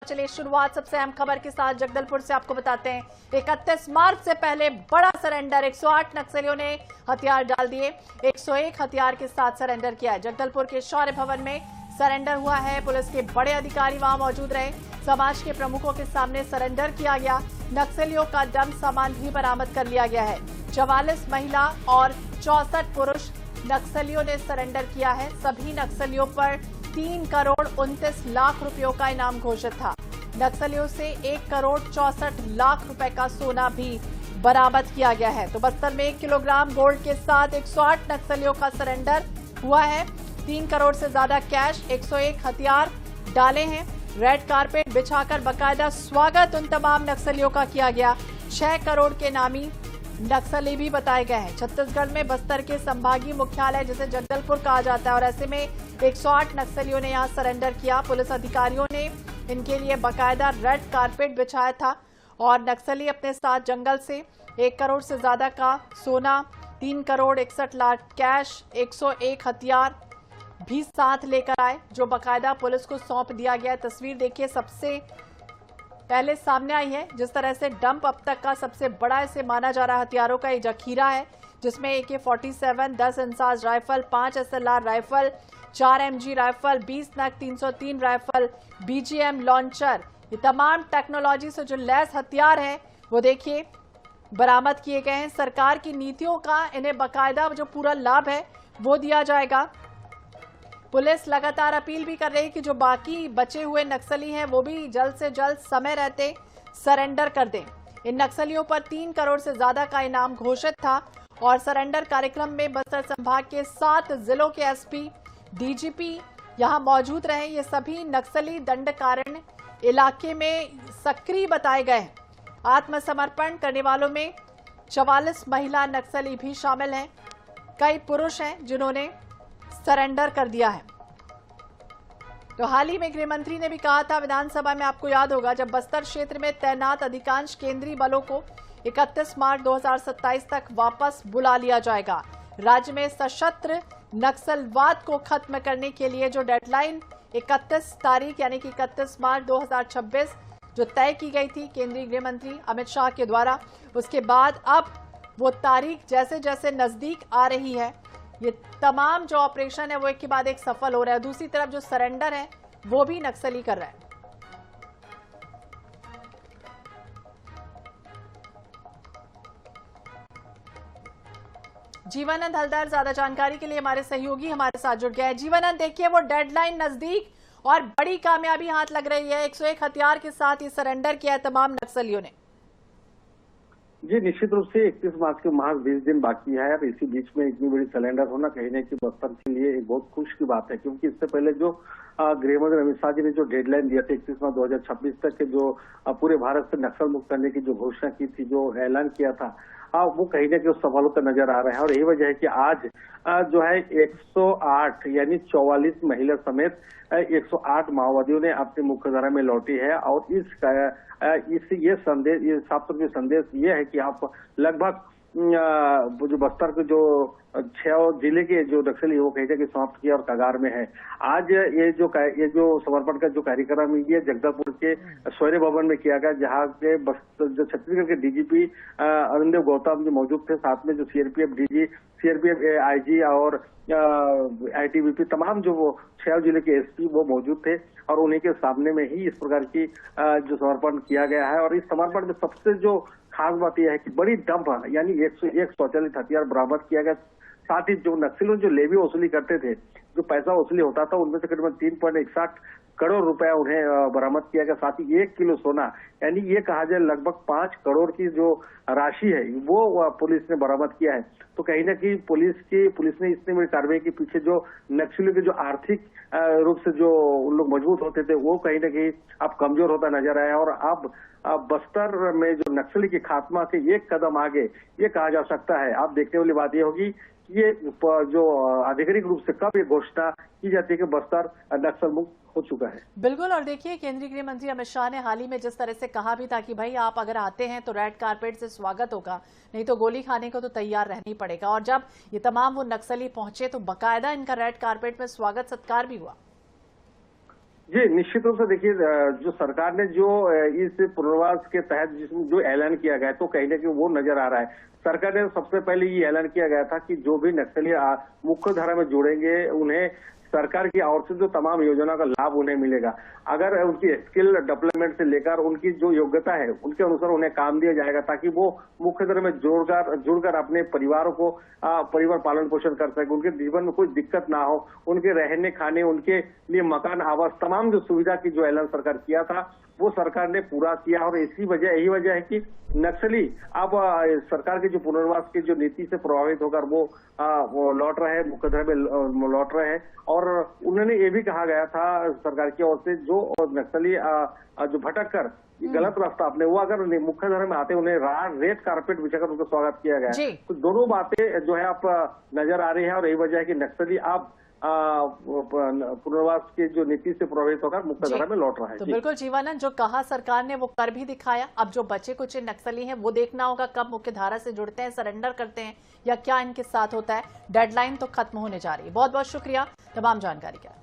चलिए शुरुआत सबसे अहम खबर के साथ जगदलपुर से आपको बताते हैं। 31 मार्च से पहले बड़ा सरेंडर, 108 नक्सलियों ने हथियार डाल दिए। 101 हथियार के साथ सरेंडर किया है। जगदलपुर के शौर्य भवन में सरेंडर हुआ है। पुलिस के बड़े अधिकारी वहां मौजूद रहे। समाज के प्रमुखों के सामने सरेंडर किया गया। नक्सलियों का डम सामान भी बरामद कर लिया गया है। 44 महिला और 64 पुरुष नक्सलियों ने सरेंडर किया है। सभी नक्सलियों पर 3 करोड़ 29 लाख रुपयों का इनाम घोषित था। नक्सलियों से 1 करोड़ 64 लाख रुपए का सोना भी बरामद किया गया है। तो बस्तर में 1 किलोग्राम गोल्ड के साथ 108 नक्सलियों का सरेंडर हुआ है। 3 करोड़ से ज्यादा कैश, 101 हथियार डाले हैं। रेड कारपेट बिछाकर बाकायदा स्वागत उन तमाम नक्सलियों का किया गया। 6 करोड़ के नामी नक्सली भी बताए गए हैं। छत्तीसगढ़ में बस्तर के संभागीय मुख्यालय जिसे जगदलपुर कहा जाता है और ऐसे में 108 नक्सलियों ने यहां सरेंडर किया। पुलिस अधिकारियों ने इनके लिए बाकायदा रेड कारपेट बिछाया था और नक्सली अपने साथ जंगल से 1 करोड़ से ज्यादा का सोना, 3 करोड़ 61 लाख कैश, 101 हथियार भी साथ लेकर आए, जो बाकायदा पुलिस को सौंप दिया गया। तस्वीर देखिए सबसे पहले सामने आई है। जिस तरह से डंप अब तक का सबसे बड़ा इसे माना जा रहा हथियारों का एक जखीरा है, जिसमें AK-47, 10 INSAS rifle, 5 SLR rifle, 4 MG rifle, 20 नग 303 राइफल, BGM लॉन्चर, ये तमाम टेक्नोलॉजी से जो लैस हथियार हैं वो देखिए बरामद किए गए हैं। सरकार की नीतियों का इन्हें बाकायदा जो पूरा लाभ है वो दिया जाएगा। पुलिस लगातार अपील भी कर रही है कि जो बाकी बचे हुए नक्सली हैं वो भी जल्द से जल्द समय रहते सरेंडर कर दें। इन नक्सलियों पर 3 करोड़ से ज्यादा का इनाम घोषित था और सरेंडर कार्यक्रम में बस्तर संभाग के 7 जिलों के SP, DGP यहां मौजूद रहे। ये सभी नक्सली दंडकारण्य इलाके में सक्रिय बताए गए हैं। आत्मसमर्पण करने वालों में 44 महिला नक्सली भी शामिल हैं। कई पुरुष हैं जिन्होंने सरेंडर कर दिया है। तो हाल ही में गृह मंत्री ने भी कहा था विधानसभा में, आपको याद होगा, जब बस्तर क्षेत्र में तैनात अधिकांश केंद्रीय बलों को 31 मार्च 2027 तक वापस बुला लिया जाएगा। राज्य में सशस्त्र नक्सलवाद को खत्म करने के लिए जो डेडलाइन 31 तारीख यानी कि 31 मार्च 2026 जो तय की गई थी केंद्रीय गृह मंत्री अमित शाह के द्वारा, उसके बाद अब वो तारीख जैसे जैसे नजदीक आ रही है, ये तमाम जो ऑपरेशन है वो एक के बाद एक सफल हो रहा है। दूसरी तरफ जो सरेंडर है वो भी नक्सली कर रहा है। जीवनानंद हलदर ज्यादा जानकारी के लिए हमारे सहयोगी हमारे साथ जुड़ गए हैं। जीवनानंद, देखिए वो डेडलाइन नजदीक और बड़ी कामयाबी हाथ लग रही है। 101 हथियार के साथ ये सरेंडर किया है तमाम नक्सलियों ने। जी, निश्चित रूप से 31 मार्च के महज 20 दिन बाकी है और इसी बीच में इतनी बड़ी सिलेंडर होना कहीं ना कहीं बस्तर के लिए एक बहुत खुश की बात है, क्योंकि इससे पहले जो गृह मंत्री अमित शाह जी ने जो डेडलाइन दिया था 31 मार्च 2026 तक के जो पूरे भारत से नक्सल मुक्त करने की जो घोषणा की थी, जो ऐलान किया था, वो कहीं ना कहीं उस सवालों का नजर आ रहा है। और यही वजह है कि आज जो है 108 यानी 44 महिला समेत 108 माओवादियों ने अपनी मुख्यधारा में लौटी है। और ये संदेश, ये साफ तौर पर संदेश ये है कि आप लगभग जो बस्तर के जो 6 जिले के जो नक्सली वो कहीं कि समाप्त किया और कगार में है। आज ये जो समर्पण का जो कार्यक्रम ये जगदलपुर के शौर्य भवन में किया गया, जहाँ के जो छत्तीसगढ़ के DGP अरुणदेव गौतम जो मौजूद थे, साथ में जो CRPF DG, CRPF IG और ITBP तमाम जो वो 6 जिले के SP वो मौजूद थे और उन्हीं के सामने में ही इस प्रकार की जो समर्पण किया गया है। और इस समर्पण में सबसे जो खास बात यह है कि बड़ी डंप यानी 101 स्वचालित हथियार बरामद किया गया। साथ ही जो नक्सलियों जो लेवी वसूली करते थे, जो पैसा वसूली होता था, उनमें से करीबन 3.61 करोड़ रुपया उन्हें बरामद किया गया। साथ ही 1 किलो सोना यानी ये कहा जाए लगभग 5 करोड़ की जो राशि है वो पुलिस ने बरामद किया है। तो कहीं ना कहीं पुलिस ने इतनी बड़ी कार्रवाई के पीछे जो नक्सलियों के जो आर्थिक रूप से जो उन लोग मजबूत होते थे वो कहीं ना कहीं अब कमजोर होता नजर आया। और अब बस्तर में जो नक्सली के खात्मा के एक कदम आगे ये कहा जा सकता है। आप देखने वाली बात ये होगी ये जो आधिकारिक रूप से कब ये घोषणा की जाती है कि बस्तर नक्सल मुक्त हो चुका है। बिल्कुल, और देखिए केंद्रीय गृह मंत्री अमित शाह ने हाल ही में जिस तरह से कहा भी था कि भाई आप अगर आते हैं तो रेड कारपेट से स्वागत होगा, नहीं तो गोली खाने को तो तैयार रहना ही पड़ेगा। और जब ये तमाम वो नक्सली पहुंचे तो बाकायदा इनका रेड कारपेट में स्वागत सत्कार भी हुआ। जी, निश्चित रूप से देखिए, जो सरकार ने जो इस पुनर्वास के तहत जिसमें जो ऐलान किया गया है, तो कहीं ना कहीं वो नजर आ रहा है। सरकार ने सबसे पहले ये ऐलान किया गया था कि जो भी नक्सली मुख्य धारा में जुड़ेंगे, उन्हें सरकार की ओर से जो तमाम योजना का लाभ उन्हें मिलेगा। अगर उनकी स्किल डेवलपमेंट से लेकर उनकी जो योग्यता है, उनके अनुसार उन्हें काम दिया जाएगा, ताकि वो मुख्य धारा में जुड़कर अपने परिवारों को परिवार पालन पोषण कर सके, उनके जीवन में कोई दिक्कत ना हो, उनके रहने खाने, उनके लिए मकान, आवास, तमाम जो सुविधा की जो ऐलान सरकार किया था वो सरकार ने पूरा किया। और यही वजह है कि नक्सली अब सरकार के जो पुनर्वास की जो नीति से प्रभावित होकर वो लौट रहे हैं, मुख्यधारा में लौट रहे हैं। और उन्होंने ये भी कहा गया था सरकार की ओर से, जो नक्सली जो भटक कर गलत रास्ता अपने वो अगर मुख्यधारा में आते, उन्हें रेड कारपेट बिछाकर उनका स्वागत किया गया है। तो दोनों बातें जो है आप नजर आ रही है, और यही वजह है कि नक्सली अब पुनर्वास की जो नीति से प्रभावित होकर मुख्यधारा में लौट रहा है। तो बिल्कुल जीवानंद, जो कहा सरकार ने वो कर भी दिखाया। अब जो बचे कुछ नक्सली हैं वो देखना होगा कब मुख्यधारा से जुड़ते हैं, सरेंडर करते हैं, या क्या इनके साथ होता है। डेडलाइन तो खत्म होने जा रही है। बहुत बहुत शुक्रिया तमाम जानकारी का।